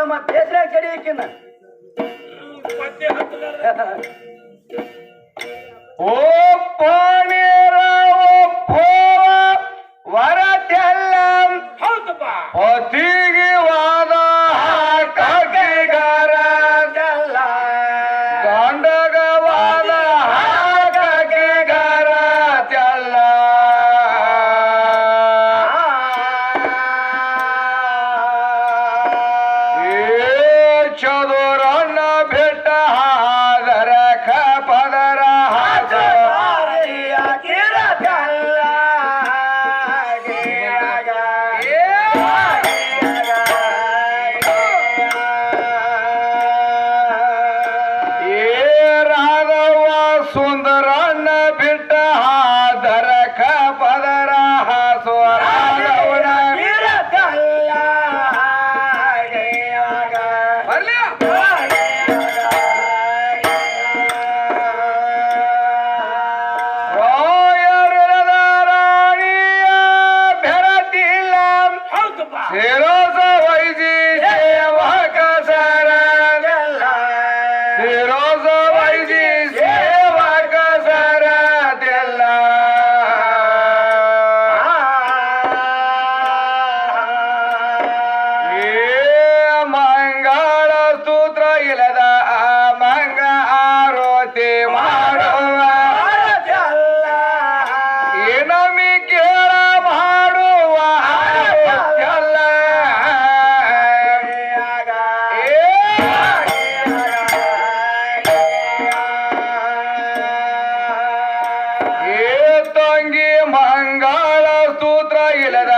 ಮತ್ತೆ ಹೆಸರಾಗ ಜಡಿಯಕಿನ್ನ ಓ ಪಾಣೇರ ವರತೆಲ್ಲ ಪತಿಗೆ ವಾದ ಹಾಕಿಗಾರ ಗಂಡಗವಾದ ಹಾಕಿಗಾರ ತೆಲ್ಲ ಚದುರನ್ನ ಬೆಟ್ಟ ಹಾದರ ಪದರ ಹಾಸ ಸುಂದರನ್ನ ಬಿಟ್ಟ ಹಾದರ ಪದರ ಹಾಸು Heroes Vaiji Seva Kasara Heroes Vaiji Seva Kasara Della Mangala Sutra Ilada Manga Aroti Maruva Enami Kera Maruva ಮಂಗಳ ಸೂತ್ರ ಇಲ್ಲದ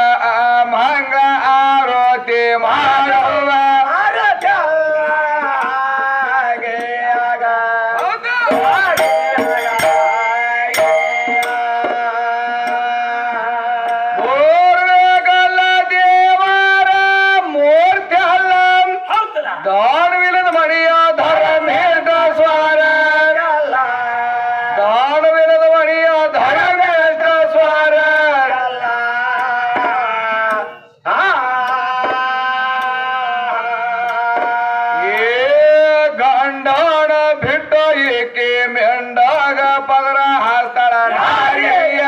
ಮಂಗ ಆರೋತಿ ಮಾಡುವ ಮೂರ್ವೇಗಲ್ಲ ದೇವರ ಮೂರ್ತಿ ಅಲ್ಲ ದಾನವಿಲ್ಲದ ಮಣಿಯ ಧರ್ಮೇಂದ್ರ ಸ್ವಾರ ದಾನವಿಲ್ಲದ ಮಣಿಯ ಧರ್ಮೇಂದ್ರ ಸ್ವಾರ ಗಂಡನ ಬಿಟ್ಟ ಏಕೆ ಮೆಂಡಾಗ ಪದರ ಹಾಸ್ತಾಳ ನಾರಿಯ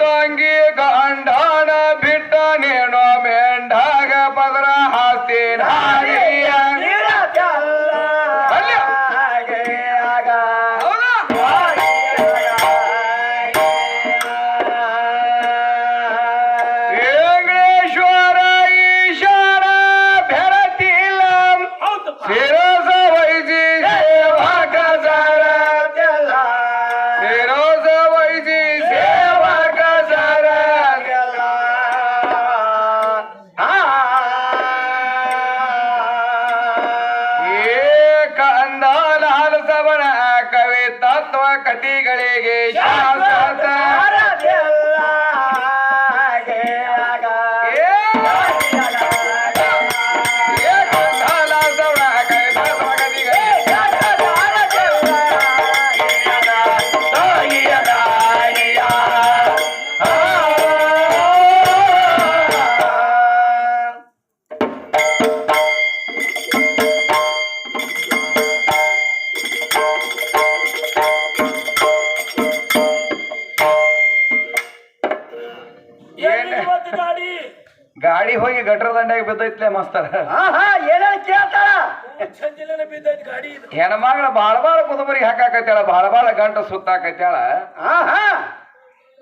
ತಂಗಿ ಗಂಡನ ಬಿಟ್ಟ ನೇಣು ಮೆಂಡಾಗ ಪದರ ಹಾಸ್ತಿ ನಾರಿಯ ವೆಂಕಟೇಶ್ವರ ಈಶಾನ ಬೆರತಿಲ್ಲ ಶಿರೋಸ ವೈಜಿ ಸೇವಕ ಸರ ಶಿರೋಸ ವೈಜಿ ಸೇವಕ ಸರ ಕಂದಲಾಲ ಸವಣ ಕವಿ ತತ್ವ ಕಟಿಗಳಿಗೆ ಶಾಶ್ವತ ಗಾಡಿ ಹೋಗಿ ಗಟ್ರ ದಂಡ್ಯಾಗ ಬಿದ್ದೈತ್ಲೆ ಮಸ್ತರ ಏನ ಕೇಳ್ತಾಳ ಹೆಣ್ಮಗಳ ಬಾಳ ಬಾಳ ಕುದುಬರಿಗೆ ಹಾಕಾಕತ್ಯಾಳ ಬಾಳ ಬಾಳ ಗಂಟ ಸುತ್ತಾಕತ್ಯಾಳ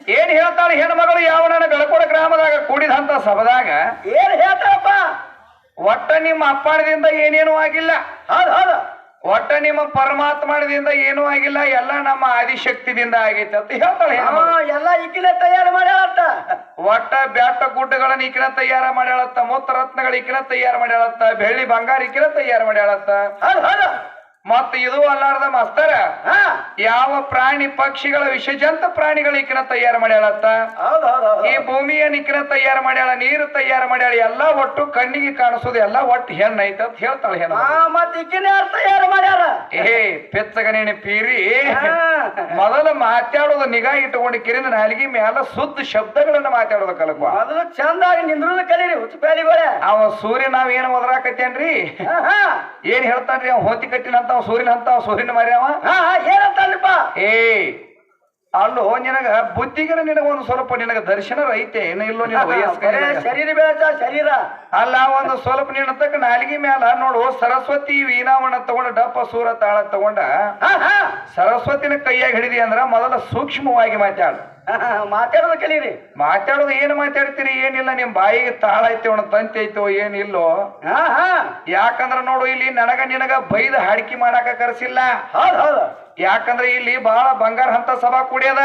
ಏನ್ ಹೇಳ್ತಾಳ ಹೆಣ್ಮಗಳು ಯಾವನ ಬೆಳಕೋಡ ಗ್ರಾಮದಾಗ ಕೂಡಿದಂತ ಸಭದಾಗ ಏನ್ ಹೇಳ್ತಾಳಪ್ಪ ಒಟ್ಟ ನಿಮ್ಮ ಅಪ್ಪಣದಿಂದ ಏನೇನು ಆಗಿಲ್ಲ ಹೌದ್ ಹೌದು ಒಟ್ಟ ನಿಮ್ಮ ಪರಮಾತ್ಮದಿಂದ ಏನೂ ಆಗಿಲ್ಲ ಎಲ್ಲ ನಮ್ಮ ಆದಿಶಕ್ತಿದಿಂದ ಆಗೈತೆ ಅಂತ ಹೇಳ್ತಾಳೆ ಎಲ್ಲ ಈಕಿನ ತಯಾರು ಮಾಡ್ಯಾಳತ್ತ ಒಟ್ಟ ಬ್ಯಾಟ ಗುಡ್ಡಗಳನ್ನ ಈಕಿನ ತಯಾರ ಮಾಡ್ಯಾಳತ್ತ ಮುತ್ತ ರತ್ನಗಳ ಈಕಿನ ತಯಾರ ಮಾಡ್ಯಾಳತ್ತ ಬೆಳ್ಳಿ ಬಂಗಾರ ಈಕಿನ ತಯಾರ ಮಾಡ್ಯಾಳತ್ತ ಮತ್ತ ಇದು ಅಲ್ಲಾರ್ದ ಮಾಸ್ತರ ಯಾವ ಪ್ರಾಣಿ ಪಕ್ಷಿಗಳ ವಿಷಜಂತ ಪ್ರಾಣಿಗಳ ಈಕಿನ ತಯಾರ ಮಾಡ್ಯಾಳತ್ತ ಈ ಭೂಮಿಯ ಈಕಿನ ತಯಾರ ಮಾಡ್ಯಾಳ ನೀರು ತಯಾರ ಮಾಡ್ಯಾಳ ಎಲ್ಲಾ ಒಟ್ಟು ಕಣ್ಣಿಗೆ ಕಾಣಿಸೋದು ಎಲ್ಲಾ ಒಟ್ಟು ಹೆಣ್ಣೈತ ಅಂತ ಹೇಳ್ತಾಳೆ ಹೆಣ್ಣು ಮತ್ತ ಈಕಿನ ಯಾರು ತಯಾರು ಮಾಡ್ಯಾರ ಏ ಪೆಚ್ಚಗನೇಣಿ ಪೀರಿ ಮೊದಲು ಮಾತಾಡೋದು ನಿಗಾ ಇಟ್ಟುಕೊಂಡು ಕಿರಿಂದ ನಾಲಿಗೆ ಮ್ಯಾಲ ಶುದ್ಧ ಶಬ್ದಗಳನ್ನ ಮಾತಾಡೋದು ಕಲಕುವ ಮೊದಲು ಚಂದಾಗಿ ನಿಂದ್ರದ ಕಲೀರಿ ಹುಚ್ಚಪ್ಯಾಲಿಗಳೇ. ಅವ ಸೂರ್ಯ ನಾವ್ ಏನ್ ಒದರಾಕತ್ತೇನ್ರಿ ಏನ್ ಹೇಳ್ತಾನ್ರಿ ಅವ್ ಹೋತಿ ಕಟ್ಟಿನಂತ ಅವ್ ಸೂರ್ಯನ ಅಂತ ಅವ್ ಸೂರ್ಯನ ಮಾರಿ ಅವ ಏನಂತಲ್ರಿಪ್ಪ? ಏ ಅಲ್ಲೋ ನಿನಗ ಬುದ್ಧಿಗರ ನಿನಗ ಒಂದು ಸ್ವಲ್ಪ ನಿನಗ ದರ್ಶನ ಐತೆ ಏನ ಇಲ್ಲೋ ನಿನ್ನ ವಯಸ್ಕ ಶರೀರ ಬೆಳೆಸ ಶರೀರ ಅಲ್ಲ ಒಂದು ಸ್ವಲ್ಪ ನಿನ್ನತಕ್ಕ ನಾಲಿಗೆ ಮ್ಯಾಲ ನೋಡು ಸರಸ್ವತಿ ವೀಣಾವಣ ತಗೊಂಡ ಡಪ್ಪ ಸೂರ ತಾಳ ತಗೊಂಡ ಸರಸ್ವತಿನ ಕೈಯಾಗ ಹಿಡಿದಿ ಅಂದ್ರ ಮೊದಲ ಸೂಕ್ಷ್ಮವಾಗಿ ಮಾತಾಡು. ಮಾತಾಡೋದು ಕಲೀರಿ. ಮಾತಾಡೋದು ಏನ್ ಮಾತಾಡ್ತೀರಿ ಏನಿಲ್ಲ ನಿಮ್ ಬಾಯಿಗೆ ತಾಳ ಐತಿ ಅವನ ತಂತಿ ಐತೋ ಏನಿಲ್ಲೋ. ಯಾಕಂದ್ರ ನೋಡು ಇಲ್ಲಿ ನನಗ ನಿನಗ ಬೈದ ಹಾಡಿಕೆ ಮಾಡಾಕ ಕರ್ಸಿಲ್ಲ. ಹೌದು ಯಾಕಂದ್ರೆ ಇಲ್ಲಿ ಬಹಳ ಬಂಗಾರ ಅಂತ ಸಭಾ ಕುಡಿಯದ.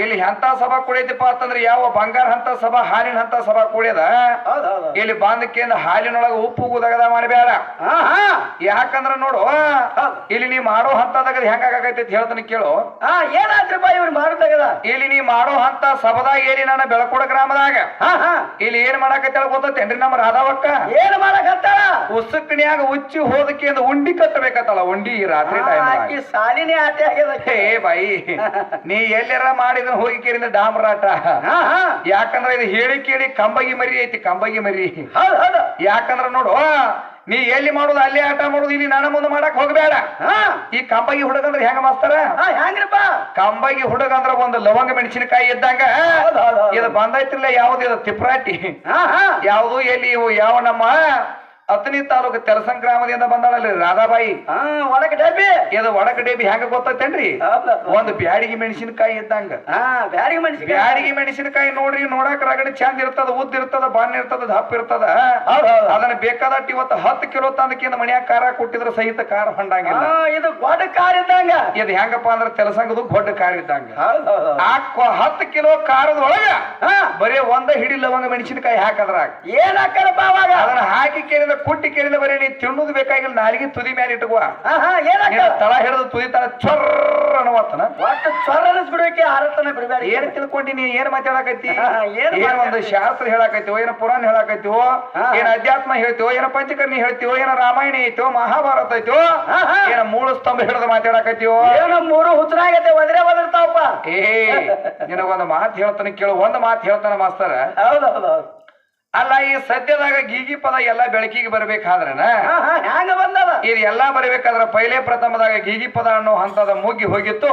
ಇಲ್ಲಿ ಎಂತ ಸಭಾ ಕುಡಿಯದಪ್ಪ ಅಂತಂದ್ರೆ ಯಾವ ಬಂಗಾರ ಅಂತ ಸಭಾ ಹಾಲಿನ ಅಂತ ಸಭಾ ಕುಡಿಯದ. ಇಲ್ಲಿ ಬಾಂಧಕ್ಕಿಂದ ಹಾಲಿನೊಳಗ ಉಪ್ಪು ಗುದಗದ ಮಾಡಬೇಡ. ಯಾಕಂದ್ರ ನೋಡು ಇಲ್ಲಿ ನೀ ಮಾಡೋ ಹಂತದಾಗ ಹೆಂಗಾಗೈತಿ ಅಂತ ಹೇಳ್ತಾನೆ ಕೇಳು. ಏನಾದ್ರಪ್ಪ ಇವ್ರು ಮಾಡೋದಾಗದ? ಇಲ್ಲಿ ನೀ ಮಾಡೋ ಹಂತ ಸಭದಾಗ ಏನಿ ನನ್ನ ಬೆಳಕೋಡ ಗ್ರಾಮದಾಗ ಇಲ್ಲಿ ಏನ್ ಮಾಡಾಕತ್ತಾಳ ಗೊತ್ತೇನ್ರಿ ನಮ್ಮ ರಾಧಾವಕ್ಕ? ಏನ್ ಮಾಡಕತ್ತಾಳ? ಉಸುಕ್ನ್ಯಾಗ ಉಚ್ಚಿ ಹೋದಕ್ಕೆ ಉಂಡಿ ಕಟ್ಟಬೇಕತ್ತಳ. ಉಂಡಿ ರಾತ್ರಿ ಸಾಲಿನೇ ಆಟೆ ಆಗ್ಯದ. ಏ ಬಾಯಿ ನೀ ಎಲ್ಲಾರ ಮಾಡಿದ್ರ ಹೋಗಿ ಕೇಳಿದ ಡಾಮರಾಟ. ಯಾಕಂದ್ರ ಇದು ಹೇಳಿ ಕೇಳಿ ಕಂಬಗಿ ಮರಿ ಐತಿ ಕಂಬಗಿ ಮರಿ. ಯಾಕಂದ್ರ ನೋಡು ನೀ ಎಲ್ಲಿ ಮಾಡುದು ಅಲ್ಲಿ ಆಟ ಮಾಡುದು ಇಲ್ಲಿ ನನ್ನ ಮುಂದೆ ಮಾಡಕ್ ಹೋಗ್ಬೇಡ. ಈ ಕಂಬಗಿ ಹುಡುಗಂದ್ರ ಹೆಂಗ ಮಾಸ್ತಾರ? ಹೆಂಗ್ರಪ್ಪ? ಕಂಬಗಿ ಹುಡುಗಂದ್ರ ಒಂದು ಲವಂಗ ಮೆಣಸಿನಕಾಯಿ ಇದ್ದಂಗ ಇದು ಬಂದೈತಿಲ್ಲ. ಯಾವ್ದು ಇದು ತಿಪ್ರಾಟಿ ಯಾವ್ದು ಎಲ್ಲಿ ಯಾವ ನಮ್ಮ ಅತನಿ ತಾಲೂಕು ತೆಲಸಂಗ ಗ್ರಾಮದಿಂದ ಬಂದಾಳಲ್ರಿ ರಾಧಾಬಾಯಿ. ಒಳಗ ಡಬ್ಬಿ ಇದು ಒಳಗ ಡೇಬಿ ಹೆಂಗ ಗೊತ್ತೈತೇನ್ರಿ? ಒಂದು ಬ್ಯಾಡಿಗೆ ಮೆಣಸಿನಕಾಯಿ ಇದ್ದಂಗ. ಬ್ಯಾಡಿಗೆ ಮೆಣಸಿನಕಾಯಿ ನೋಡ್ರಿ ನೋಡಕ್ ರಗಡಿ ಚಂದ ಇರ್ತದ, ಉದ್ದ ಇರ್ತದ, ಬಣ್ಣ ಇರ್ತದ, ದಪ್ಪ ಇರ್ತದ. ಅದನ್ನ ಬೇಕಾದಟ್ಟು ಇವತ್ತು 10 ಕಿಲೋ ತಂದಕ್ಕಿಂತ ಮನ್ಯಾಗ ಖಾರ ಕೊಟ್ಟಿದ್ರ ಸಹಿತ ಖಾರ ಹೊಂಡಂಗಿಲ್ಲ. ಇದು ಗೊಡ್ಡ ಖಾರ ಇದ್ದಂಗ. ಇದು ಹೆಂಗಪ್ಪ ಅಂದ್ರ ತೆಲಸಂಗದು ಗೊಡ್ಡ ಖಾರ ಇದ್ದಂಗ. ಆ 10 ಕಿಲೋ ಖಾರದ ಒಳಗ ಬರೀ ಒಂದ ಹಿಡಿ ಲವಂಗ ಮೆಣಸಿನಕಾಯಿ ಹಾಕದ್ರಾಗ ಏನ್ ಹಾಕರಪ್ಪ ಅವಾಗ? ಅದನ್ನ ಹಾಕಿ ಕೇಳಿದ ಕುಟ್ಟಿ ಕೇಳಿದ ಬರೀ ನೀ ತಿನ್ನುದು ಬೇಕಾಗಿಲ್ಲ. ನಾಲಿಗೆ ತುದಿ ಮೇಲೆ ಇಟ್ಕುವ. ತಳ ಹಿಡಿದು ತುದಿ ತರ ಚೊರ್ ಅನ್ನುವತ್ತನ ಒಟ್ಟು ಚೊರ್ ಅನ್ನಿಸ್ಬಿಡ್ಬೇಕೆ ಆರತನ ಬಿಡಬೇಡ. ಏನ್ ತಿಳ್ಕೊಂಡಿ ನೀ ಏನ್ ಮಾತಾಡಕತ್ತಿ? ಏನ್ ಒಂದು ಶಾಸ್ತ್ರ ಹೇಳಾಕೈತಿವೋ, ಏನ ಪುರಾಣ ಹೇಳಾಕೈತಿವೋ, ಏನ ಅಧ್ಯಾತ್ಮ ಹೇಳ್ತೀವೋ, ಏನ ಪಂಚಕರ್ಣಿ ಹೇಳ್ತೀವೋ, ಏನ ರಾಮಾಯಣ ಐತೋ, ಮಹಾಭಾರತ ಐತೋ, ಏನ ಮೂಲ ಸ್ತಂಭ ಹಿಡಿದು ಮಾತಾಡಕತ್ತೀವೋ? ಏನ ಮೂರು ಹುಚ್ಚನಾಗೈತೆ ಒದರ್ತಾವಪ್ಪ. ಏ ನಿನಗೊಂದು ಮಾತು ಹೇಳ್ತಾನೆ ಕೇಳು. ಒಂದು ಮಾತು ಹೇಳ್ತಾನ ಮಾಸ್ತರ. ಹೌದೌದು. ಅಲ್ಲ ಈ ಸದ್ಯದಾಗ ಗೀಗಿ ಪದ ಎಲ್ಲಾ ಬೆಳಕಿಗೆ ಬರ್ಬೇಕಾದ್ರನ ಹ್ಯಾಂಗ ಬಂದದ? ಇದು ಎಲ್ಲಾ ಬರ್ಬೇಕಾದ್ರ ಪೈಲೆ ಪ್ರಥಮದಾಗ ಗೀಗಿ ಪದ ಅನ್ನೋ ಹಂತದ ಮುಗ್ಗಿ ಹೋಗಿತ್ತು.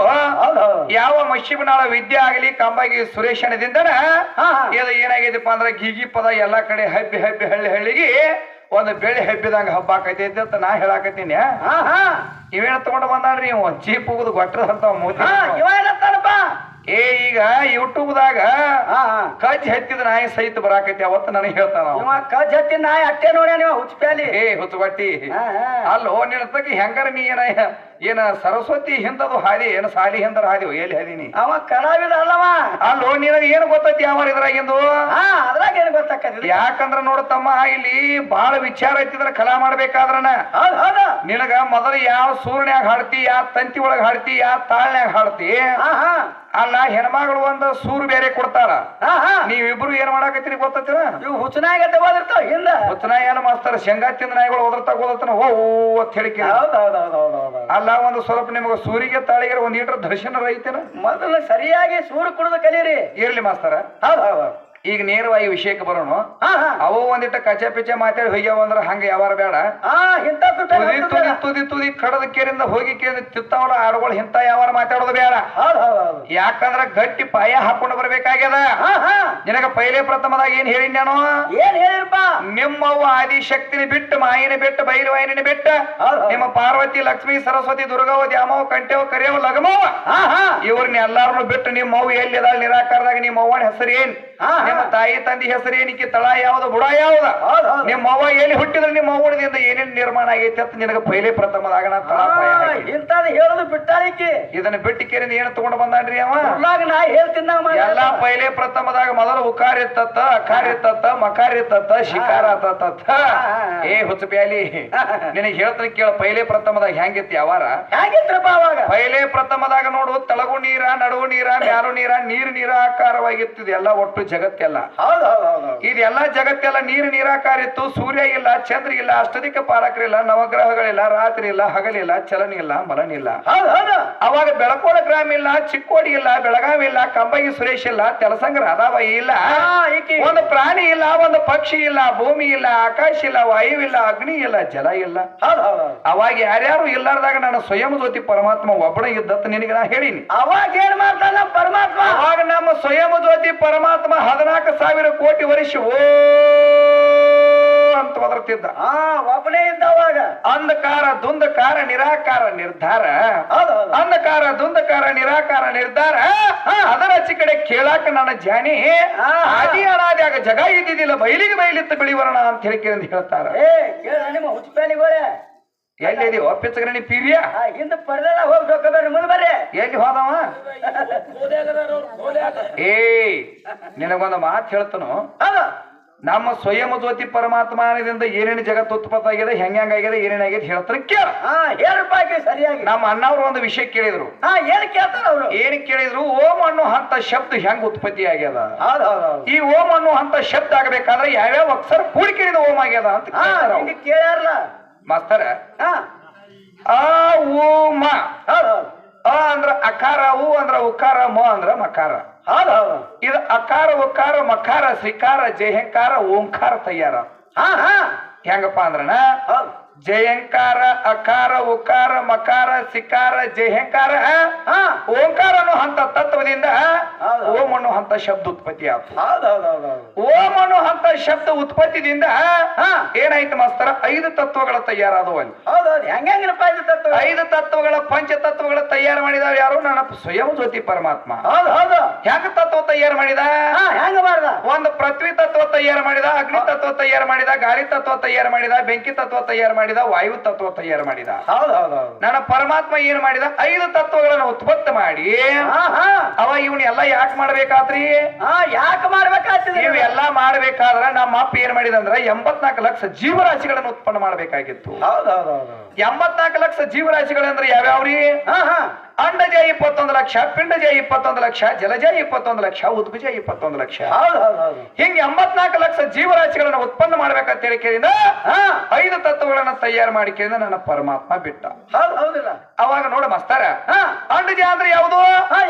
ಯಾವ ಮಶಿಬನಾಳ ವಿದ್ಯೆ ಆಗಲಿ ಕಂಬಾಗಿ ಸುರೇಶನದಿಂದನ ಇದು ಏನಾಗಿದೆಪ್ಪ ಅಂದ್ರ ಗೀಗಿ ಪದ ಎಲ್ಲಾ ಕಡೆ ಹಬ್ಬಿ ಹಬ್ಬಿ ಹಳ್ಳಿ ಹಳ್ಳಿಗೆ ಒಂದು ಬೆಳೆ ಹಬ್ಬಿದಂಗ ಹಬ್ಬ ಆಕೈತೈತಿ ಅಂತ ನಾ ಹೇಳಾಕತ್ತೀನಿ. ಇವೇನ ತಗೊಂಡು ಬಂದಾಡ್ರಿ ಇವ ಜೀಪ್ ಹೋಗುದು ಗೊಟ್ಟದ ಅಂತ ಮೂತಿ. ಏ ಈಗ ಯೂಟ್ಯೂಬ್ದಾಗ ಕಜ್ ಹತ್ತಿದ ನಾಯಿ ಸಹಿತ ಬರಾಕೈತಿ. ಅವತ್ತು ನನಗೆ ಹೇಳ್ತಾನ ಕಜ್ ಹತ್ತಿದ ನಾಯಿ ಅಟ್ಟೆ ನೋಡ್ಯ ನೀವು ಹುಚ್ಚಪ್ಯಾಲಿ. ಏ ಹುಚ್ಚಬಟ್ಟಿ ಅಲ್ಲೋ ನಿನ್ನ ತಗಿ ಹೆಂಗಾರ ನೀ ಏನ ಸರಸ್ವತಿ ಹಿಂದದು ಹಾದಿ ಏನ ಸಾಲಿ ಹಿಂದರ ಹಾದಿ ಎಲ್ಲಿ ಹಾದಿನಿ? ಅವ ಕಲಾವಿದ ಅಲ್ಲವ. ಅಲ್ಲೋ ನಿನಗೆ ಏನು ಗೊತ್ತೈತಿ ಯಾವ ಇದ್ರಾಗಿಂದು? ಅದ್ರಾಗ ಏನು ಗೊತ್ತಾಕತಿ? ಯಾಕಂದ್ರ ನೋಡತಮ್ಮ ಇಲ್ಲಿ ಬಹಳ ವಿಚಾರ ಐತಿದ್ರ ಕಲಾ ಮಾಡ್ಬೇಕಾದ್ರನ ನಿನಗ ಮೊದಲು ಯಾವ ಸೂರ್ಯನ್ಯಾಗ ಹಾಡ್ತಿ, ಯಾವ ತಂತಿ ಒಳಗ ಹಾಡ್ತಿ, ಯಾವ ತಾಳ್ನ್ಯಾಗ ಹಾಡ್ತಿ. ಅಲ್ಲ ಹೆಣ್ಮಗಳು ಒಂದು ಸೂರು ಬೇರೆ ಕೊಡ್ತಾರ. ನೀವಿಬ್ರು ಏನ್ ಮಾಡಾಕತ್ತೀರಿ ಗೊತ್ತೈತಿರ? ಇವು ಹುಚ್ಚನಾಗತ್ತೆ ಓದಿರ್ತಾವ ಹಿಂದ. ಹುಚ್ಚನಾಯಿ ಏನ ಮಾಸ್ತಾರ ಶೇಂಗಾ ತಿಂದ ನಾಯಿಗಳು ಓದಿರ್ತಾನ ಓ ಅಂತ ಹೇಳಿ. ಅಲ್ಲ ಒಂದು ಸ್ವಲ್ಪ ನಿಮಗ ಸೂರಿಗೆ ತಾಳಿಗೆ ಒಂದ್ ಲೀಟರ್ ದರ್ಶನ ರೈತೇನ? ಮೊದಲು ಸರಿಯಾಗಿ ಸೂರು ಕುಡಿದು ಕಲೀರಿ. ಇರ್ಲಿ ಮಾಸ್ತಾರ. ಹೌದು. ಈಗ ನೇರವಾಗಿ ವಿಷಯಕ್ಕೆ ಬರೋಣ. ಅವು ಒಂದಿಟ್ಟ ಕಚೆ ಪಿಚೆ ಮಾತಾಡಿ ಹೋಗ್ಯಾವ ಅಂದ್ರ ಹಂಗ ಯಾವಾರ ಬೇಡ. ತುದಿ ತುದಿ ಕಡದ ಕೇರಿಂದ ಹೋಗಿ ಕೇಂದ್ರ ತಿತ್ತಾವಳ ಆಡುಗಳು ಇಂತ ಯಾವಾರ ಮಾತಾಡೋದು ಬೇಡ. ಯಾಕಂದ್ರ ಗಟ್ಟಿ ಪಾಯ ಹಾಕೊಂಡು ಬರ್ಬೇಕಾಗ್ಯದ. ನಿನಗ ಪೈಲೆ ಪ್ರಥಮದಾಗ ಏನ್ ಹೇಳಿ ನಾನು? ಏನ್ ಹೇಳಿರಪ್ಪ? ನಿಮ್ಮವ್ವ ಆದಿಶಕ್ತಿನ ಬಿಟ್ಟು, ಮಾಯಿನ ಬಿಟ್ಟು, ಬೈಲವಾಯಿನ ಬಿಟ್ಟ, ನಿಮ್ಮ ಪಾರ್ವತಿ, ಲಕ್ಷ್ಮೀ, ಸರಸ್ವತಿ, ದುರ್ಗವ, ದ್ಯಾಮವ, ಕಂಠೆವ, ಕರಿಯವ, ಲಗಮವ ಇವ್ರನ್ನ ಎಲ್ಲಾರನು ಬಿಟ್ಟು ನಿಮ್ಮವ್ವ ಎಲ್ಲಿದಾಳ ನಿರಾಕಾರದಾಗ ನಿಮ್ಮ ಅವ್ವನ ಹೆಸರು ಏನ್? ನಿಮ್ಮ ತಾಯಿ ತಂದಿ ಹೆಸರು ಏನಕ್ಕೆ? ತಳ ಯಾವ್ದು, ಬುಡ ಯಾವ್ದ? ನಿಮ್ಮ ಅವ್ವ ಎಲ್ಲಿ ಹುಟ್ಟಿದ್ರೆ ನಿಮ್ಮ ಅವ್ವದಿಂದ ಏನೇನ್ ನಿರ್ಮಾಣ ಆಗೈತಿ ಅಂತ ನಿನಗ ಪೈಲೆ ಪ್ರಥಮದಾಗ ಇಂಥದ್ದು ಹೇಳೋದು ಬಿಟ್ಟಾಳಿಕೆ. ಇದನ್ನ ಬಿಟ್ಟು ಕೇರಿಂದ ಏನ್ ತಗೊಂಡು ಬಂದಾನ್ರಿ ಅವ? ನಾ ಹೇಳ್ತಿದ್ದ ಎಲ್ಲಾ ಪೈಲೆ ಪ್ರಥಮದಾಗ ಮೊದಲು ಉಕಾರ ಇತ್ತ, ಅಕಾರ ಇತ್ತ, ಮಕಾರ ಇತ್ತ, ಶಿಕಾರ ಆತತ್ತ. ಏ ಹುಚ್ಚ ಪ್ಯಾಲಿ ನಿನಗೆ ಹೇಳ್ತಾನೆ ಕೇಳ. ಪೈಲೆ ಪ್ರಥಮದಾಗ ಹೆಂಗಿತ್ತು ಯಾವಾರ? ಹೆಂಗಿತ್ರಪ್ಪ ಅವಾಗ? ಪೈಲೆ ಪ್ರಥಮದಾಗ ನೋಡು ತಳಗು ನೀರ, ನಡುವು ನೀರ, ಮ್ಯಾಲು ನೀರ, ನೀರು ನೀರ ಆಕಾರವಾಗಿರ್ತದೆ. ಎಲ್ಲ ಒಟ್ಟು ಜಗತ್ತೆಲ್ಲ. ಹೌದು ಹೌದು ಹೌದು ಇದೆಲ್ಲ ಜಗತ್ತೆಲ್ಲ ನೀರಾಕಾರ ಇತ್ತು. ಸೂರ್ಯ ಇಲ್ಲ, ಚಂದ್ರ ಇಲ್ಲ, ಅಷ್ಟದಿಕ್ಕ ಪಾಲಕರಿಲ್ಲ, ನವಗ್ರಹಗಳಿಲ್ಲ, ರಾತ್ರಿ ಇಲ್ಲ, ಹಗಲಿಲ್ಲ, ಚಲನ ಇಲ್ಲ, ಮಲನ ಇಲ್ಲ. ಹೌದು ಹೌದು ಅವಾಗ ಬೆಳಕೋಳ ಗ್ರಾಮ ಇಲ್ಲ, ಚಿಕ್ಕೋಡಿ ಇಲ್ಲ, ಬೆಳಗಾವಿ ಇಲ್ಲ, ಕಂಬಗಿ ಸುರೇಶ್ ಇಲ್ಲ, ತೆಲಸಂಗ ರಾಧಾಬಾಯಿ ಇಲ್ಲ, ಒಂದು ಪ್ರಾಣಿ ಇಲ್ಲ, ಒಂದು ಪಕ್ಷಿ ಇಲ್ಲ, ಭೂಮಿ ಇಲ್ಲ, ಆಕಾಶ ಇಲ್ಲ, ವಾಯು ಇಲ್ಲ, ಅಗ್ನಿ ಇಲ್ಲ, ಜಲ ಇಲ್ಲ. ಅವಾಗ ಯಾರ್ಯಾರು ಇಲ್ಲಾರ್ದಾಗ ನಾನು ಸ್ವಯಂ ಜ್ಯೋತಿ ಪರಮಾತ್ಮ ಒಬ್ಬನ ಇದ್ದತ್ ನಿನಗೆ ನಾ ಹೇಳೀನಿ. ಅವಾಗ ಏನ್ ಮಾಡ್ತಾನ ಪರಮಾತ್ಮ? ಅವಾಗ ನಮ್ಮ ಸ್ವಯಂ ಜ್ಯೋತಿ ಪರಮಾತ್ಮ 14,000 ಕೋಟಿ ವರ್ಷ ಓ ಅಂತ ಒದರ್ತಿದ್ದ. ಒಬ್ಬನೇ ಇದ್ದ ಅವಾಗ. ಅಂಧಕಾರ ದುಂಧಕಾರ ನಿರಾಕಾರ ನಿರ್ಧಾರ, ಅಂಧಕಾರ ದುಂಧಕಾರ ನಿರಾಕಾರ ನಿರ್ಧಾರ. ಅದರ ಆಚೆ ಕಡೆ ಕೇಳಾಕ ನನ್ನ ಜಾನಿ ಆದಿ ಅನಾದ್ಯಾಗ ಜಗ ಇದ್ದಿದ್ದಿಲ್ಲ, ಬಯಲಿಗೆ ಬಯಲಿತ್ತು ಬೆಳಿವರಣ ಅಂತ ಹೇಳಿ ಹೇಳ್ತಾರ. ನಿಮ್ಮ ಹುಚ್ಚಪ್ಯಾಲಿಗೋಳೆ ಎಲ್ಲಿ ಒಪ್ಪಿಸಗ್ರಣಿ ಪೀರಿಯ ಹಿಂದ ಪರ್ದೆಲ್ಲ ಹೋಗ್ಬೇಕು, ಬರ್ರಿ ಮುಂದೆ ಬರ್ರಿ. ಎಲ್ಲಿ ಹೋದವ? ಏ ನಿನಗೊಂದು ಮಾತು ಹೇಳ್ತನು. ನಮ್ಮ ಸ್ವಯಂ ಜ್ಯೋತಿ ಪರಮಾತ್ಮದಿಂದ ಏನೇನು ಜಗತ್ತು ಉತ್ಪತ್ತ ಆಗಿದೆ, ಹೆಂಗಾಗಿದೆ, ಏನೇನಾಗಿದೆ ಹೇಳ್ತಾರೆ ಕೇಳ. ಹೇಳ್ರಿ ಸರಿಯಾಗಿ. ನಮ್ಮ ಅಣ್ಣವ್ರು ಒಂದು ವಿಷಯ ಕೇಳಿದ್ರು. ಏನ್ ಕೇಳ್ತಾರ ಅವ್ರು? ಏನ್ ಕೇಳಿದ್ರು? ಓಂ ಅನ್ನೋ ಅಂತ ಶಬ್ದ ಹೆಂಗ್ ಉತ್ಪತ್ತಿ ಆಗ್ಯದ, ಈ ಓಂ ಅನ್ನೋ ಅಂತ ಶಬ್ದ ಆಗಬೇಕಾದ್ರೆ ಯಾವ್ಯಾವ ಅಕ್ಷರ ಕೂಡಿಕೆಯಿಂದ ಓಂ ಆಗ್ಯದ ಅಂತ ಕೇಳ್ಯಾರಲ್ಲ ಮಾಸ್ತರ. ಆ ಓಂ ಅ ಅಂದ್ರ ಅಕಾರ, ಉ ಅಂದ್ರ ಉಕಾರ, ಮ ಅಂದ್ರ ಮಕಾರ. ಇದು ಅಕಾರ ಉಕಾರ ಮಕಾರ ಶ್ರೀಕಾರ ಜಯಂಕಾರ ಓಂಕಾರ ತಯಾರ. ಹೆಂಗಪ್ಪ ಅಂದ್ರನ ಜಯಂಕಾರ ಅಕಾರ ಉಕಾರ ಮಕಾರ ಸಿಕಾರ ಜಯಂಕಾರ ಓಂಕಾರ ಅನ್ನೋ ಹಂತ ತತ್ವದಿಂದ ಓಂ ಅನ್ನೋ ಹಂತ ಶಬ್ದ ಉತ್ಪತ್ತಿ ಆಯ್ತು. ಓಂ ಅನ್ನೋ ಹಂತ ಶಬ್ದ ಉತ್ಪತ್ತಿದಿಂದ ಏನಾಯ್ತು ಮಾಸ್ತರ? 5 ತತ್ವಗಳ ತಯಾರಾದವು ಅಲ್ಲಿ. 5 ತತ್ವಗಳ ಪಂಚ ತತ್ವಗಳ ತಯಾರು ಮಾಡಿದವ ಯಾರು? ನನ್ನ ಸ್ವಯಂ ಜ್ಯೋತಿ ಪರಮಾತ್ಮ. ಹೆಂಗ ತತ್ವ ತಯಾರು ಮಾಡಿದ? ಒಂದು ಪೃಥ್ವಿ ತತ್ವ ತಯಾರು ಮಾಡಿದ, ಅಗ್ನಿ ತತ್ವ ತಯಾರು ಮಾಡಿದ, ಗಾಳಿ ತತ್ವ ತಯಾರು ಮಾಡಿದ, ಬೆಂಕಿ ತತ್ವ ತಯಾರು ಮಾಡಿದ, ವಾಯು ತತ್ವ ತಯಾರು ಮಾಡಿದ. ನನ್ನ ಪರಮಾತ್ಮ ಏನ್ ಮಾಡಿದ? 5 ತತ್ವಗಳನ್ನು ಉತ್ಪತ್ತಿ ಮಾಡಿ ಅವ ಇವನ್ನೆಲ್ಲ ಯಾಕೆ ಮಾಡ್ಬೇಕಾದ್ರಿ? ಯಾಕೆ ಮಾಡ್ಬೇಕಾಗ್ತದೆ? ಇವೆಲ್ಲ ಮಾಡ್ಬೇಕಾದ್ರ ನಮ್ಮ ಅಪ್ಪ ಏನ್ ಮಾಡಿದ ಅಂದ್ರ 84 ಲಕ್ಷ ಜೀವರಾಶಿಗಳನ್ನು ಉತ್ಪನ್ನ ಮಾಡ್ಬೇಕಾಗಿತ್ತು. 84 ಲಕ್ಷ ಜೀವರಾಶಿಗಳಂದ್ರೆ ಯಾವ್ಯಾವ್ರಿ? ಅಂಡಜ 21 ಲಕ್ಷ, ಪಿಂಡಜ 21 ಲಕ್ಷ, ಜಲಜ 21 ಲಕ್ಷ, ಉದ್ಭುಜ 21 ಲಕ್ಷ. ಹಿಂಗ 84 ಲಕ್ಷ ಜೀವರಾಶಿಗಳನ್ನ ಉತ್ಪನ್ನ ಮಾಡ್ಬೇಕಂತ ಹೇಳಿ ಕೇಳಿದ 5 ತತ್ವಗಳನ್ನ ತಯಾರು ಮಾಡಿ ಕೇಳಿದ ನನ್ನ ಪರಮಾತ್ಮ ಬಿಟ್ಟ. ಅವಾಗ ನೋಡ ಮಾಸ್ತರ, ಅಂಡಜ ಅಂದ್ರೆ ಯಾವುದು?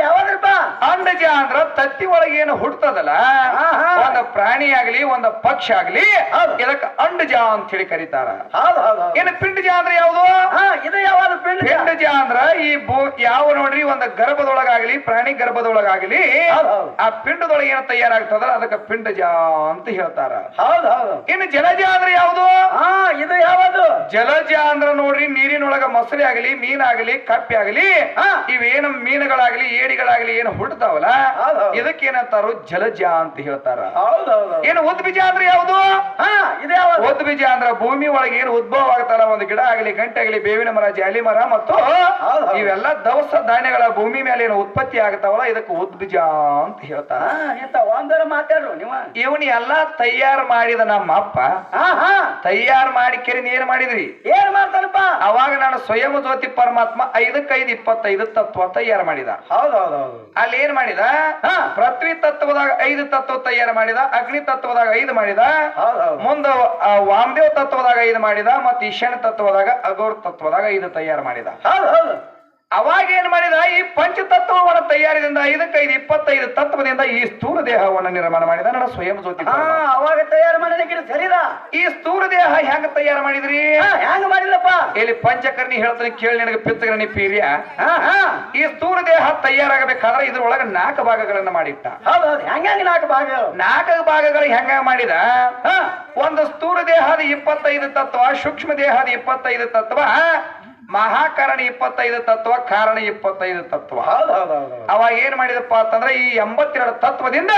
ಯಾವ್ದ್ರಪ್ಪ? ಅಂಡಜ ಅಂದ್ರ ತತ್ತಿ ಒಳಗೆ ಏನು ಹುಡ್ತದಲ್ಲ, ಒಂದು ಪ್ರಾಣಿ ಆಗ್ಲಿ ಒಂದು ಪಕ್ಷಿ ಆಗ್ಲಿ ಇದಕ್ಕ ಅಂಡಜ ಅಂತ ಹೇಳಿ ಕರೀತಾರ. ಇನ್ನು ಪಿಂಡಜ ಅಂದ್ರೆ ಯಾವುದು? ಇದು ಯಾವ್ದು? ಪಿಂಡಜ ಅಂದ್ರ ಈ ಯಾವ ನೋಡ್ರಿ ಒಂದು ಗರ್ಭದೊಳಗಾಗ್ಲಿ ಪ್ರಾಣಿ ಗರ್ಭದೊಳಗಾಗ್ಲಿ ಆ ಪಿಂಡದೊಳಗೆ ಏನು ತಯಾರಾಗ್ತದ ಅದಕ್ಕೆ ಪಿಂಡಜ ಅಂತ ಹೇಳ್ತಾರ. ಇನ್ನು ಜಲಜ ಅಂದ್ರೆ ಯಾವುದು? ಇದು ಯಾವುದು? ಜಲಜ ಅಂದ್ರ ನೋಡ್ರಿ ನೀರಿನೊಳಗ ಮೊಸಳೆ ಆಗಲಿ ಮೀನಾಗಲಿ ಕಪ್ಪೆ ಆಗಲಿ ಇವೇನು ಮೀನುಗಳಾಗ್ಲಿ ಏಡಿಗಳಾಗ್ಲಿ ಏನು ಹುಡ್ತಾವಲ್ಲ ಇದಕ್ಕೇನಂತಾರು ಜಲಜ ಅಂತ ಹೇಳ್ತಾರ. ಏನು ಉದ್ಬೀಜ ಅಂದ್ರೆ ಯಾವುದು? ಉದ್ಬೀಜ ಅಂದ್ರ ಭೂಮಿ ಒಳಗೆ ಏನು ಉದ್ಭವ ಆಗ್ತಾರ, ಒಂದು ಗಿಡ ಆಗಲಿ ಗಂಟೆ ಆಗಲಿ ಬೇವಿನ ಮರ ಜಾಲಿ ಮರ ಮತ್ತು ಇವೆಲ್ಲ ದವಸ ಧಾನ್ಯಗಳ ಭೂಮಿ ಮೇಲೆ ಏನು ಉತ್ಪತ್ತಿ ಆಗ್ತಾವಲ್ಲ ಇದಕ್ಕೆ ಉದ್ಬೀಜ ಅಂತ ಹೇಳ್ತಾರ. ಮಾತಾಡ್ರು ನೀವು. ಇವನ್ ಎಲ್ಲಾ ತಯಾರು ಮಾಡಿದ ನಮ್ಮ ಅಪ್ಪ ತಯಾರು ಮಾಡಿ ಕೆರಿನ ಏನ್ ಮಾಡಿದ್ರಿ? ಏನ್ ಮಾಡ್ತಾರಪ್ಪ? ಅವಾಗ ನಾನು ಸ್ವಯಂ ಜ್ಯೋತಿ ಪರಮಾತ್ಮ 5 25 ತತ್ವ ತಯಾರು ಮಾಡಿದ. ಅಲ್ಲಿ ಏನ್ ಮಾಡಿದ? ಪೃಥ್ವಿ ತತ್ವದಾಗ 5 ತತ್ವ ತಯಾರು ಮಾಡಿದ, ಅಗ್ನಿ ತತ್ವದಾಗ 5 ಮಾಡಿದ, ಮುಂದ ವಾಮದೇವ್ ತತ್ವದಾಗ 5 ಮಾಡಿದ, ಮತ್ತು ಈಶಾನ್ಯ ತತ್ವದಾಗ ಅಗೌರ್ ತತ್ವದಾಗ 5 ತಯಾರು ಮಾಡಿದ. ಅವಾಗ ಏನ್ ಮಾಡಿದ? ಈ ಪಂಚತತ್ವವನ್ನು ತಯಾರಿದಿಂದ 5 25 ತತ್ವದಿಂದ ಈ ಸ್ಥೂಲ ದೇಹವನ್ನು ನಿರ್ಮಾಣ ಮಾಡಿದ ನನ್ನ ಸ್ವಯಂ ಜ್ಯೋತಿ. ಅವಾಗ ತಯಾರು ಮಾಡಿದ ಶರೀರ. ಈ ಸ್ಥೂಲ ದೇಹ ಹೆಂಗ ತಯಾರು ಮಾಡಿದ್ರಿ? ಹೆಂಗ ಮಾಡಿಲ್ಲಪ್ಪ? ಇಲ್ಲಿ ಪಂಚಕರ್ಣಿ ಹೇಳ್ತಾನೆ ಕೇಳಿ ನಿನಗೆ ಪಿತ್ತಕರ್ಣಿ ಪೀರ್ಯ. ಈ ಸ್ಥೂಲ ದೇಹ ತಯಾರಾಗಬೇಕಾದ್ರೆ ಇದ್ರೊಳಗ 4 ಭಾಗಗಳನ್ನ ಮಾಡಿಟ್ಟ. ಹೆಂಗ 4 ಭಾಗಗಳು? 4 ಭಾಗಗಳು ಹೆಂಗ ಮಾಡಿದ? ಒಂದು ಸ್ಥೂಲ ದೇಹದ 25 ತತ್ವ, ಸೂಕ್ಷ್ಮ ದೇಹದ 25 ತತ್ವ, ಮಹಾಕಾರಣ 25 ತತ್ವ, ಕಾರಣ 25 ತತ್ವ. ಅವಾಗ ಏನ್ ಮಾಡಿದಪ್ಪ ಅಂತಂದ್ರೆ ಈ 82 ತತ್ವದಿಂದ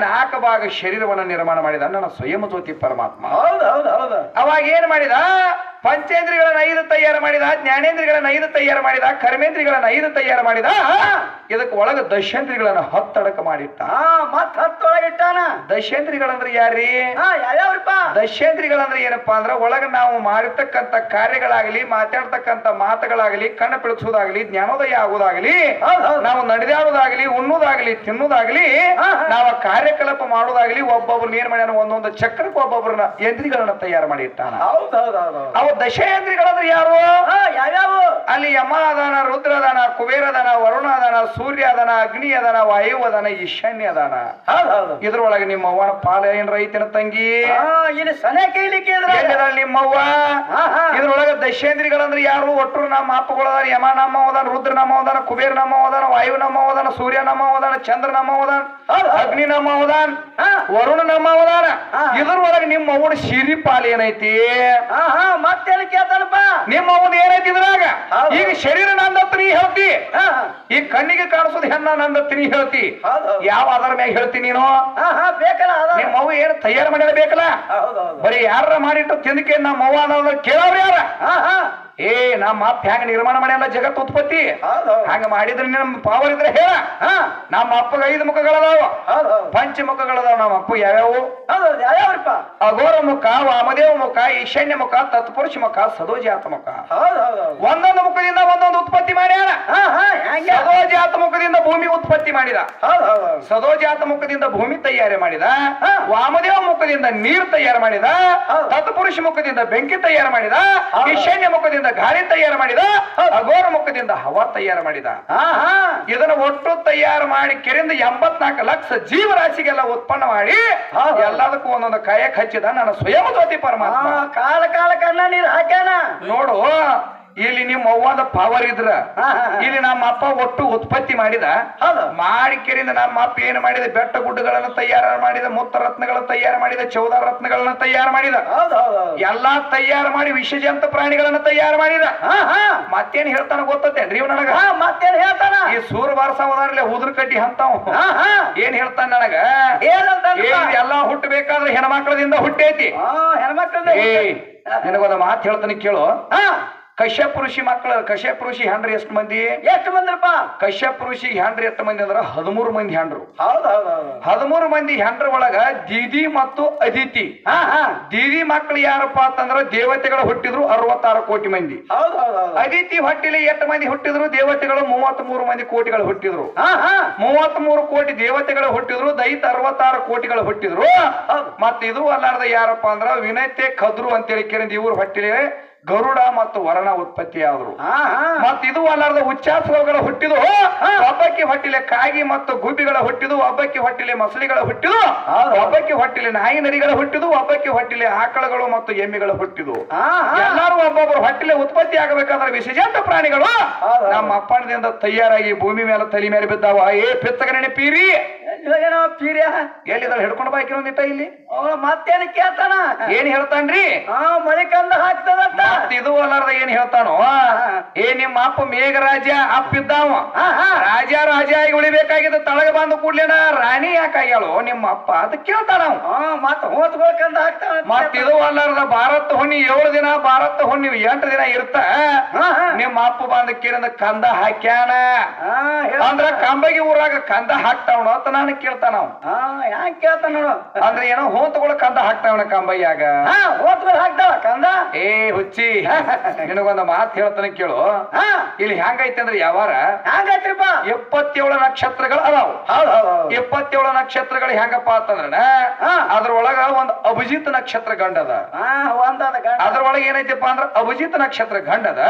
4 ಭಾಗ ಶರೀರವನ್ನು ನಿರ್ಮಾಣ ಮಾಡಿದ ನನ್ನ ಸ್ವಯಂ ಜ್ಯೋತಿ ಪರಮಾತ್ಮ. ಅವಾಗ ಏನ್ ಮಾಡಿದ? ಪಂಚೇಂದ್ರಿಗಳನ್ನ 5 ತಯಾರು ಮಾಡಿದ, ಜ್ಞಾನೇಂದ್ರಿಗಳನ್ನ 5 ತಯಾರು ಮಾಡಿದ, ಕರ್ಮೇಂದ್ರಿಗಳನ್ನ 5 ತಯಾರು ಮಾಡಿದ. ಇದಕ್ಕೆ ಒಳಗ ದಶೇಂದ್ರಿಗಳನ್ನ 10 ಅಡಕ ಮಾಡಿಟ್ಟ. ಮತ್ 10 ಒಳಗಿಟ್ಟಾನ. ದಶೇಂದ್ರಿಗಳಂದ್ರೆ ಯಾರೀ? ಯಾವ್ಯಾವ್ರಿಪ್ಪ? ದಶೇಂದ್ರಿಗಳಂದ್ರೆ ಏನಪ್ಪಾ ಅಂದ್ರ ಒಳಗ ನಾವು ಮಾಡಿರ್ತಕ್ಕಂಥ ಕಾರ್ಯಗಳಾಗಲಿ, ಮಾತಾಡ್ತಕ್ಕಂಥ ಮಾತುಗಳಾಗಲಿ, ಕಣ್ಣು ಬೆಳಗಿಸೋದಾಗ್ಲಿ, ಜ್ಞಾನೋದಯ ಆಗೋದಾಗ್ಲಿ, ನಾವು ನಡೆದಾಡೋದಾಗ್ಲಿ, ಉಣ್ಣೋದಾಗ್ಲಿ, ತಿನ್ನೋದಾಗ್ಲಿ, ನಾವು ಕಾರ್ಯಕಲಾಪ ಮಾಡೋದಾಗ್ಲಿ, ಒಬ್ಬೊಬ್ರನ್ನ ಏನ್ ಮಾಡ್ಯಾನ ಒಂದೊಂದು ಚಕ್ರಕ್ಕೆ ಒಬ್ಬೊಬ್ರನ್ನ ಯಂತ್ರಿಗಳನ್ನ ತಯಾರು ಮಾಡಿ ಇಟ್ಟಾನ. ಅವು ದಶೇಂದ್ರಿಗಳಂದ್ರೆ ಯಾರು? ಯಾವ್ಯಾವ? ಅಲ್ಲಿ ಯಮ ಅದಾನ, ರುದ್ರ ಅದಾನ, ಕುಬೇರ ಅದಾನ, ವರುಣ ಅದಾನ, ಸೂರ್ಯ ಅದಾನ, ಅಗ್ನಿ ಅದಾನ, ವಾಯು ಅದಾನ, ಈಶಾನ್ಯ ಅದಾನ. ಇದ್ರೊಳಗೆ ನಿಮ್ಮ ಅವ್ವನ ಪಾಲ ಏನ್ರ ಐತಿನ ತಂಗಿ? ಇಲ್ಲಿ ಸನೆ ಕೈಲಿಕ್ಕೆ ನಿಮ್ಮವ್ವ. ಇದ್ರೊಳಗ ದಶೇಂದ್ರಿಗಳಂದ್ರೆ ಯಾರು? ಒಟ್ಟರು ನಮ್ಮ ಅಪ್ಪಗಳದಾನ. ಯಮ ನಮ್ಮ ಹೋದಾನ, ರುದ್ರ ನಮ್ಮ ಹೋದಾನ, ಕುಬೇರ ನಮ್ಮ ಹೋದಾನ, ವಾಯು ನಮ್ಮ ಹೋದಾನ, ಸೂರ್ಯ ನಮ್ಮ ಹೋದಾನ, ಚಂದ್ರ ನಮ್ಮ ಹೋದಾನ, ಅಗ್ನಿ ನಮ್ಮ ಹೋದಾನ, ವರುಣ ನಮ್ಮ ಹೋದಾನ. ಇದ್ರೊಳಗೆ ನಿಮ್ಮ ಅವ್ವನ ಸಿರಿ ಪಾಲ ಏನೈತಿ? ಮತ್ತೇನ ಕೇಳ್ತಾನಪ್ಪ? ನಿಮ್ಮ ಅವ್ವನ ಏನೈತಿ ಇದ್ರಾಗ? ಈಗ ಶರೀರ ನಂದತ್ತ ನೀ ಹೇಳ್ತಿ, ಈ ಕಣ್ಣಿಗೆ ಕಾಣಿಸೋದು ಹೆಣ್ಣ ನಂದತ್ತ ನೀ ಹೇಳ್ತಿ. ಯಾವ ಆಧಾರ ಮ್ಯಾಗ ಹೇಳ್ತಿ ನೀನು? ಬೇಕಲ್ಲ ನಿಮ್ಮ ಅವ್ವ ಏನು ತಯಾರು ಮಾಡ್ಯಾರ ಬೇಕಲ್ಲ? ಬರೀ ಯಾರ ಮಾಡಿಟ್ಟು ತಿಂದಕ್ಕೆ ನಮ್ಮ ಅವ್ವ ಅನ್ನೋದ್ರ ಕೇಳವ್ರ ಯಾರ? ನಮ್ಮ ಅಪ್ಪ ಹೆಂಗ ನಿರ್ಮಾಣ ಮಾಡ್ಯಾನ ಜಗತ್ ಉತ್ಪತ್ತಿ, ಹಂಗ ಮಾಡಿದ್ರೆ ನಿಮ್ ಪಾವರ್ ಇದ್ರೆ ಹೇಳ. ನಮ್ಮ ಅಪ್ಪಗ 5 ಮುಖಗಳದಾವ, ಪಂಚಮುಖಗಳದಾವ. ನಮ್ಮ ಅಪ್ಪ ಯಾವ್ಯಾವು? ಯಾವ್ಯಾವ್ರಿಪ್ಪ? ಅಘೋರ ಮುಖ, ವಾಮದೇವ ಮುಖ, ಈಶಾನ್ಯ ಮುಖ, ತತ್ಪುರುಷ ಮುಖ, ಸದೋಜಾತ ಮುಖ. ಒಂದೊಂದು ಮುಖದಿಂದ ಒಂದೊಂದು ಉತ್ಪತ್ತಿ ಮಾಡ್ಯಾನ. ಸದೋಜಾತ ಮುಖದಿಂದ ಭೂಮಿ ಉತ್ಪತ್ತಿ ಮಾಡಿದ, ಸದೋಜಾತ ಮುಖದಿಂದ ಭೂಮಿ ತಯಾರಿ ಮಾಡಿದ, ವಾಮದೇವ ಮುಖದಿಂದ ನೀರು ತಯಾರು ಮಾಡಿದ, ತತ್ಪುರುಷ ಮುಖದಿಂದ ಬೆಂಕಿ ತಯಾರು ಮಾಡಿದ, ಈಶಾನ್ಯ ಮುಖದಿಂದ ಗಾಳಿ ತಯಾರು ಮಾಡಿದ, ಅಘೋರ ಮುಖದಿಂದ ಹವಾ ತಯಾರು ಮಾಡಿದ. ಇದನ್ನ ಒಟ್ಟು ತಯಾರು ಮಾಡಿ ಕೆರೆಯಿಂದ 84 ಲಕ್ಷ ಜೀವರಾಶಿಗೆಲ್ಲ ಉತ್ಪನ್ನ ಮಾಡಿ ಎಲ್ಲದಕ್ಕೂ ಒಂದೊಂದು ಕಾಯಕ್ ಹಚ್ಚಿದ ನನ್ನ ಸ್ವಯಂ ಜ್ಯೋತಿ ಪರಮಾತ್ಮ. ಕಾಲ ಕಾಲ ಕಣ್ಣ ನೀರು ಹಾಕ್ಯಾನ ನೋಡು. ಇಲ್ಲಿ ನಿಮ್ಮ ಅವ್ವದ ಪವರ್ ಇದ್ರ ಇಲ್ಲಿ ನಮ್ಮ ಅಪ್ಪ ಒಟ್ಟು ಉತ್ಪತ್ತಿ ಮಾಡಿದ. ಮಾಡಿ ಕೆರೆಯಿಂದ ನಮ್ಮ ಅಪ್ಪ ಏನು ಮಾಡಿದ? ಬೆಟ್ಟ ಗುಡ್ಡಗಳನ್ನು ತಯಾರು ಮಾಡಿದ, ಮುತ್ತ ರತ್ನಗಳ ತಯಾರು ಮಾಡಿದ, 14 ರತ್ನಗಳನ್ನ ತಯಾರು ಮಾಡಿದ, ಎಲ್ಲಾ ತಯಾರು ಮಾಡಿ ವಿಷಜಂತ ಪ್ರಾಣಿಗಳನ್ನ ತಯಾರು ಮಾಡಿದ. ಮತ್ತೇನ್ ಹೇಳ್ತಾನ ಗೊತ್ತೇನ್ರಿ ಇವ್ ನನಗ? ಮತ್ತೇನ್ ಹೇಳ್ತಾನ? ಈ ಸೂರ್ ಬಾರಸವದಾರ್ಲೆ ಉದ್ರ ಕಡ್ಡಿ ಅಂತಾವ್ ಏನ್ ಹೇಳ್ತಾನ ನನಗ? ಎಲ್ಲಾ ಹುಟ್ಟಬೇಕಾದ್ರೆ ಹೆಣ್ಮಕ್ಳದಿಂದ ಹುಟ್ಟೈತಿ. ನಿನಗೊಂದು ಮಾತು ಹೇಳ್ತಾನೆ ಕೇಳು. ಕಶ್ಯಪ ಋಷಿ ಮಕ್ಕಳು, ಕಶ್ಯಪ ಋಷಿ ಹೆಂಡ್ರಿ ಎಷ್ಟು ಮಂದಿ? ಎಷ್ಟು ಮಂದಿರಪ್ಪ? ಕಶ್ಯಪ ಋಷಿ ಹೆಂಡ್ರಿ ಎಷ್ಟು ಮಂದಿ ಅಂದ್ರ 13 ಮಂದಿ ಹೆಂಡ್ರು. 13 ಮಂದಿ ಹೆಂಡ್ರ ಒಳಗ ದೀದಿ ಮತ್ತು ಅದಿತಿ. ದೀದಿ ಮಕ್ಕಳು ಯಾರಪ್ಪ ಅಂತಂದ್ರ ದೇವತೆಗಳು ಹುಟ್ಟಿದ್ರು 66 ಕೋಟಿ ಮಂದಿ. ಅದಿತಿ ಹೊಟ್ಟಿಲಿ ಎಷ್ಟು ಮಂದಿ ಹುಟ್ಟಿದ್ರು? ದೇವತೆಗಳು 33 ಮಂದಿ ಕೋಟಿಗಳು ಹುಟ್ಟಿದ್ರು. 33 ಕೋಟಿ ದೇವತೆಗಳು ಹುಟ್ಟಿದ್ರು, ದೈತ 66 ಕೋಟಿಗಳು ಹುಟ್ಟಿದ್ರು. ಮತ್ತ ಇದು ಅಲ್ಲಾರ್ದ ಯಾರಪ್ಪ ಅಂದ್ರ ವಿನಯತೆ ಖದ್ರು ಅಂತೇಳಿ ಕೇಳಿದ್ ಇವ್ರ ಹೊಟ್ಟಿಲಿ ಗರುಡ ಮತ್ತು ವರಣ ಉತ್ಪತ್ತಿ ಆದ್ರು. ಮತ್ ಇದು ಅಲ್ಲಾರ್ದ ಉಚ್ಚಾಸಗಳು ಹುಟ್ಟಿದು. ಒಬ್ಬಕ್ಕಿ ಹೊಟ್ಟಿಲೆ ಕಾಗಿ ಮತ್ತು ಗುಬ್ಬಿಗಳ ಹುಟ್ಟಿದು, ಒಬ್ಬಕ್ಕಿ ಹೊಟ್ಟಿಲೆ ಮಸಳಿಗಳ ಹುಟ್ಟಿದು, ಒಬ್ಬಕ್ಕಿ ಹೊಟ್ಟಿಲೆ ನಾಯಿ ನರಿಗಳ ಹುಟ್ಟಿದು, ಒಬ್ಬಕ್ಕಿ ಹೊಟ್ಟಿಲೆ ಆಕಳಗಳು ಮತ್ತು ಎಮ್ಮಿಗಳು ಹುಟ್ಟಿದು. ಎಲ್ಲರೂ ಒಬ್ಬೊಬ್ಬರು ಹೊಟ್ಟಿಲೆ ಉತ್ಪತ್ತಿ ಆಗಬೇಕಾದ್ರೆ ವಿಸರ್ಜಂತ ಪ್ರಾಣಿಗಳು ನಮ್ಮ ಅಪ್ಪಣದಿಂದ ತಯಾರಾಗಿ ಭೂಮಿ ಮೇಲೆ ತಲೆ ಮೇಲೆ ಬಿದ್ದಾವ. ಪಿತ್ತಗರಣೆ ಪೀರಿ ಎಲ್ಲಿದ ಹಿಡ್ಕೊಂಡು ಬಾಕಿ ಒಂದಿಟ್ಟ ಇಲ್ಲಿ ಮತ್ತೇನ ಕೇಳ್ತಾನ? ಏನ್ ಹೇಳ್ತಾನ್ರಿ? ಮಳೆ ಕಂದ ಹಾಕ್ತದಂತ. ಇದು ಅಲ್ಲಾರ್ದ ಏನ್ ಹೇಳ್ತಾನೋ? ನಿಮ್ಮ ಅಪ್ಪ ಮೇಘರಾಜ ಅಪ್ಪಿದ್ದಾವ. ರಾಜ ಆಗಿ ಉಳಿಬೇಕಾಗಿದ್ದ ತಳಗ ಬಂದು ಕೂಡ್ಲೇನ ರಾಣಿ ಯಾಕಾಗ್ಯಾಳು ನಿಮ್ಮ ಅಪ್ಪ ಅಂತ ಕೇಳ್ತಾನ. ಮತ್ ಹೋತ್ಬೇಕಂದ ಹಾಕ್ತಾನ. ಮತ್ ಇದು ಅಲ್ಲಾರ್ದ ಭಾರತ ಹುಣ್ಣಿ 7 ದಿನ, ಭಾರತ ಹುಣ್ಣಿ 8 ದಿನ ಇರ್ತ. ನಿಮ್ಮ ಅಪ್ಪ ಬಂದ ಕೇಳಿದ ಕಂದ ಹಾಕ್ಯಾನ ಅಂದ್ರ ಕಂಬಗಿ ಊರಾಗ ಕಂದ ಹಾಕ್ತಾವಣ ಅಂತ ನಾನು ಕೇಳ್ತಾನ. ಯಾಕೆ ಕೇಳ್ತಾನ ನೋಡು? ಅಂದ್ರೆ ಏನೋ ಹೋತ್ಗಳು ಕಂದ ಹಾಕ್ತಾವಣ ಕಂಬಯ್ಯಾಗ. ಹೋತ್ಗಳು ಹಾಕ್ತಾವ ಕಂದ? ಹುಚ್ಚಿ ನಿನಗೊಂದು ಮಾತು ಹೇಳ್ತಾನೆ ಕೇಳು. ಇಲ್ಲಿ ಹೆಂಗೈತೆ ಅಂದ್ರೆ ಯಾವಾರ ಹ್ಯಾಂಗೈತ್ರಿಪ್ಪ? 77 ನಕ್ಷತ್ರಗಳು ಅದಾವ. 77 ನಕ್ಷತ್ರಗಳು ಹೆಂಗಪ್ಪ ಅಂತಂದ್ರ ಅದ್ರೊಳಗ ಒಂದ್ ಅಭಿಜಿತ್ ನಕ್ಷತ್ರ ಗಂಡದ. ಅದ್ರೊಳಗೆ ಏನೈತಪ್ಪ ಅಂದ್ರ ಅಭಿಜಿತ್ ನಕ್ಷತ್ರ ಗಂಡದ.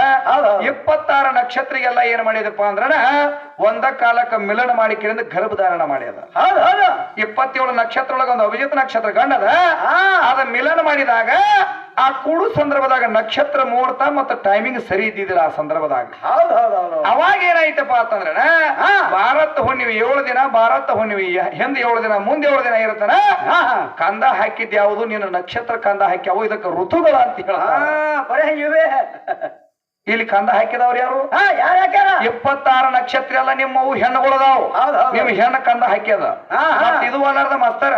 26 ನಕ್ಷತ್ರಿಗೆಲ್ಲ ಏನ್ ಮಾಡಿದಪ್ಪ ಅಂದ್ರ ಒಂದ ಕಾಲಕ್ಕ ಮಿಲನ ಮಾಡಿ ಕೇಳಿದ ಗರ್ಭಧಾರಣ ಮಾಡ್ಯದ. 27 ನಕ್ಷತ್ರ ಒಳಗ ಒಂದು ಅಭಿಜಿತ್ ನಕ್ಷತ್ರ ಗಂಡದ. ಅದ ಮಿಲನ ಮಾಡಿದಾಗ ಆ ಕೂಡು ಸಂದರ್ಭದಾಗ ನಕ್ಷತ್ರ ಮುಹೂರ್ತ ಮತ್ತು ಟೈಮಿಂಗ್ ಸರಿ ಇದ್ದಿದ್ದಿಲ್ಲ ಆ ಸಂದರ್ಭದಾಗ. ಅವಾಗ ಏನಾಯ್ತಪ್ಪ ಅಂತಂದ್ರ ಭಾರತ ಹುಣ್ಣಿಮೆ 7 ದಿನ, ಭಾರತ ಹುಣ್ಣಿಮೆ ಹಿಂದೆ 7 ದಿನ, ಮುಂದೆ 7 ದಿನ ಇರುತ್ತಾನ. ಕಂದ ಹಾಕಿದ್ ಯಾವುದು? ನಿನ್ನ ನಕ್ಷತ್ರ ಕಂದ ಹಾಕ್ಯಾವು. ಇದಕ್ಕೆ ಋತುಗಳ ಅಂತ ಹೇಳ್ತಾರ. ಬರೇ ಇವೆ ಇಲ್ಲಿ ಕಂದ ಹಾಕಿದವ್ರು ಯಾರು? ಯಾರು ಹಾಕ್ಯಾರ? 26 ನಕ್ಷತ್ರ ಎಲ್ಲ ನಿಮ್ಮವು ಹೆಣ್ಣುಗಳದಾವು. ಹೌದು ಹೌದು ನಿಮ್ ಹೆಣ್ಣ ಕಂದ ಹಾಕ್ಯದ. ಮತ್ತ್ ಇದು ಅಲ್ಲಾರ್ದ ಮಾಸ್ತರ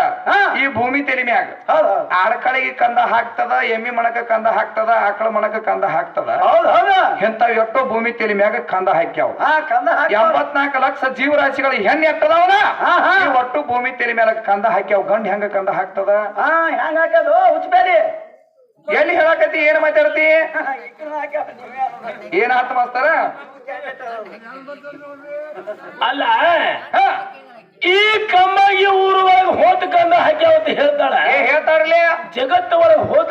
ಈ ಭೂಮಿ ತೆಲಿ ಮ್ಯಾಗ ಹೌದು ಆಡ್ಕಳಿಗೆ ಕಂದ ಹಾಕ್ತದ, ಎಮ್ಮಿ ಮಣಕ ಕಂದ ಹಾಕ್ತದ, ಆಕಳ ಮಣಕ ಕಂದ ಹಾಕ್ತದ. ಹೌದು ಹೌದು ಎಂತಾವ್ ಎಷ್ಟೋ ಭೂಮಿ ತೆಲಿ ಮ್ಯಾಗ ಕಂದ ಹಾಕ್ಯಾವ. ಕಂದ 84 ಲಕ್ಷ ಜೀವರಾಶಿಗಳ ಹೆಣ್ಣು ಎಟ್ಟದವನ ಒಟ್ಟು ಭೂಮಿ ತೆಲಿ ಮ್ಯಾಲ ಕಂದ ಹಾಕ್ಯಾವ. ಗಂಡ್ ಹೆಂಗ ಕಂದ ಹಾಕ್ತದ? ಹೆಂಗ ಹಾಕೋದು ಹುಚ್ಚಬೇಡಿ. ಎಲ್ಲಿ ಹೇಳಕತಿ? ಏನ್ ಮಾತಾಡ್ತಿ? ಏನಾತ ಮಾಸ್ತರ? ಅಲ್ಲ ಈ ಕಂಬಾಗಿ ಊರೊಳಗೆ ಹೋತ ಕಂದ ಹಾಕ್ಯಾವ ಅಂತ ಹೇಳ್ತಾಳ. ಹೇಳ್ತಾರಲೇ ಜಗತ್ತ ಒಳಗೆ ಹೋತ